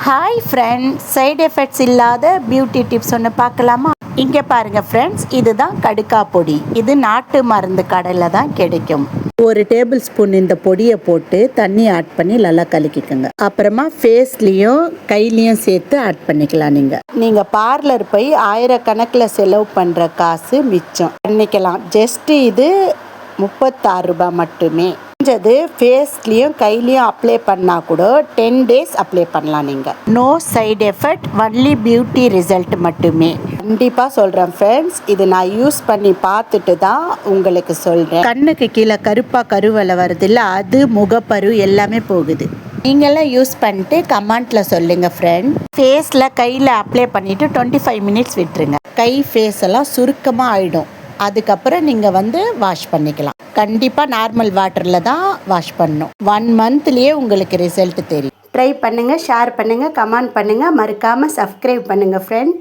Hi friends, side effects இல்லாத beauty tips ஒன்று பார்க்கலாமா? இங்கே பாருங்கள் ஃப்ரெண்ட்ஸ், இதுதான் கடுக்கா பொடி. இது நாட்டு மருந்து கடையில் தான் கிடைக்கும். ஒரு டேபிள் ஸ்பூன் இந்த பொடியை போட்டு தண்ணி ஆட் பண்ணி நல்லா கலக்கிக்கோங்க. அப்புறமா ஃபேஸ்லேயும் கையிலையும் சேர்த்து ஆட் பண்ணிக்கலாம். நீங்கள் பார்லர் போய் ஆயிரக்கணக்கில் செலவு பண்ணுற காசு மிச்சம் பண்ணிக்கலாம். ஜஸ்ட்டு இது 36 ரூபாய் மட்டுமே. இது ஃபேஸ்லேயும் கையிலையும் அப்ளை பண்ணால் கூட 10 days அப்ளை பண்ணலாம். நீங்கள் no side effect, only beauty result மட்டுமே. கண்டிப்பாக சொல்கிறேன் ஃப்ரெண்ட்ஸ், இது நான் யூஸ் பண்ணி பார்த்துட்டு தான் உங்களுக்கு சொல்கிறேன். கண்ணுக்கு கீழே கருவலை வருதில்ல, அது முகப்பரு எல்லாமே போகுது. நீங்களாம் யூஸ் பண்ணிட்டு கமெண்ட்டில் சொல்லுங்கள் ஃப்ரெண்ட். ஃபேஸில் கையில் அப்ளை பண்ணிவிட்டு 25 minutes விட்டுருங்க. கை ஃபேஸ் எல்லாம் சுருக்கமாக ஆகிடும். அதுக்கப்புறம் நீங்கள் வாஷ் பண்ணிக்கலாம். கண்டிப்பாக நார்மல் வாட்டரில் தான் வாஷ் பண்ணணும். 1 monthலேயே உங்களுக்கு ரிசல்ட் தெரியும். ட்ரை பண்ணுங்கள், ஷேர் பண்ணுங்கள், கமெண்ட் பண்ணுங்கள், மறக்காமல் சப்ஸ்கிரைப் பண்ணுங்கள் ஃப்ரெண்ட்.